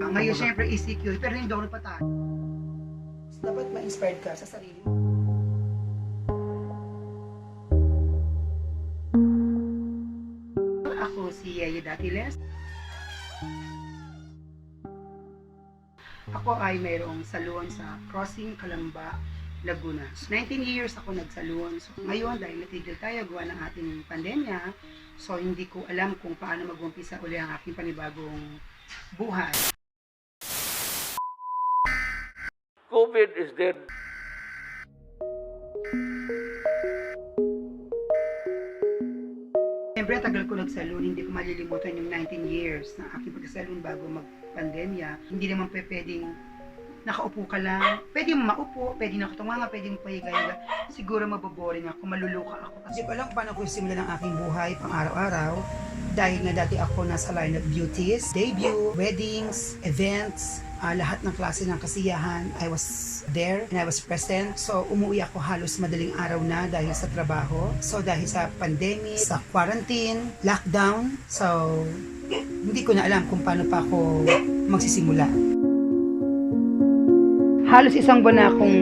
Ngayon, syempre, ECQ, pero hindi ako nagpatalo. Dapat ma-inspired ka sa sarili mo. Ako si Yeye Datiles. Ako ay mayroong salon sa Crossing, Calamba, Laguna. 19 years ako nagsalon. So, ngayon, dahil natigil tayo gawa ng ating pandemya, so hindi ko alam kung paano mag-umpisa uli ang aking panibagong buhay. COVID is dead. Siyempre, tagal ko nagsalon, hindi ko malilimutan yung 19 years na aking pagsalon bago mag-pandemya. Hindi naman pwedeng nakaupo ka lang. Pwede mo maupo, pwede nakatunga, pwede mo pahiga. Siguro maboboring ako, maluluka ako. Kasi ko alam paano ko simulan ang aking buhay pang araw-araw. Dahil nga dati ako nasa line of beauties, debut, weddings, events, lahat ng klase ng kasiyahan. I was there and I was present. So umuwi ako halos madaling araw na dahil sa trabaho. So dahil sa pandemic, sa quarantine, lockdown. So hindi ko na alam kung paano pa ako magsisimula. Halos isang buwan na akong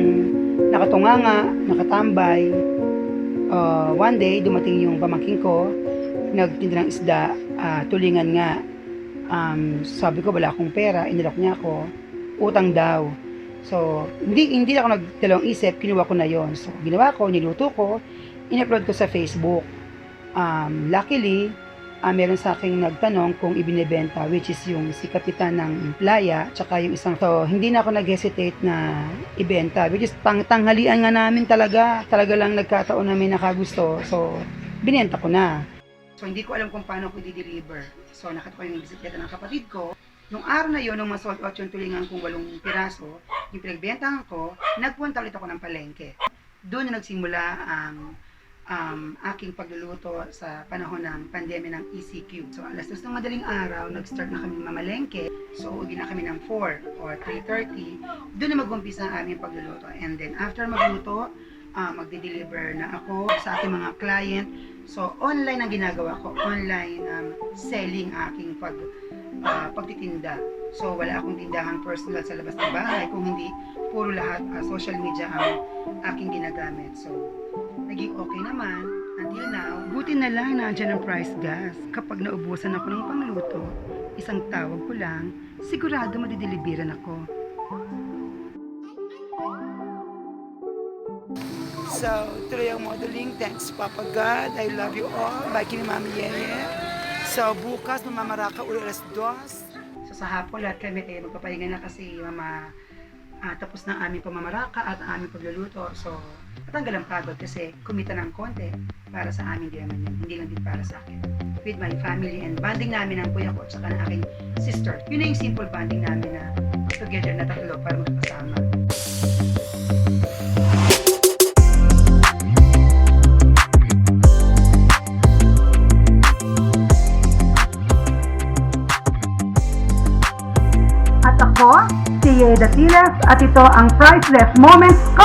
nakatunganga, nakatambay. One day, dumating yung pamangking ko, nagtinda ng isda, tulingan nga. Sabi ko, wala akong pera, inilok niya ako, utang daw. So, hindi ako nagdalawang isip, kinuha ko na yon. So, ginawa ko, niluto ko, in-upload ko sa Facebook. Luckily, meron sa akin nagtanong kung ibinebenta, which is yung si Kapitan ng Playa, tsaka yung isang. So, hindi na ako nag-hesitate na ibenta, which is tanghalian nga namin talaga lang nagkataon namin nakagusto. So, binenta ko na. So, hindi ko alam kung paano ko i-deliver. So, nakita ko yung bisikleta ng kapatid ko. Nung araw na yun, nung masold out yung tulingan kong 8 piraso, yung pinagbentahan ko, nagpunta ulit ako ng palengke. Doon na nagsimula ang aking pagluluto sa panahon ng pandemya ng ECQ. So, alas 2 ng madaling araw, nag-start na kami mamalengke. So, uwi na kami ng 4 or 3:30. Doon na mag-umpisa ang aming pagluluto. And then, after magluto, magde-deliver na ako sa aking mga client. So, online ang ginagawa ko. Online selling aking pagtitinda. So, wala akong tindahan personal sa labas ng bahay. Kung hindi, puro lahat social media ang aking ginagamit. So, naging okay naman until now. Buti na lang na andyan ang price gas. Kapag naubusan ako ng pangluto, isang tawag ko lang, sigurado madideliveran ako. So, tuloy ang modeling. Thanks, Papa God. I love you all. Bye kini Mami Yeye. So, bukas mamamaraka uli alas 2. So, sa hapon lahat kami magpapahinga na kasi Mama tapos na aming pamamaraka at aming pagluluto. So, matanggal ang pagod kasi kumita ng konti para sa amin din naman yun. Hindi lang din para sa akin. With my family and bonding namin ng kuya ko at saka ng aking sister. Yun na yung simple bonding namin na together na tatlo para magkasama. At ako, si Yeye Datiles at ito ang Priceless Moments ko!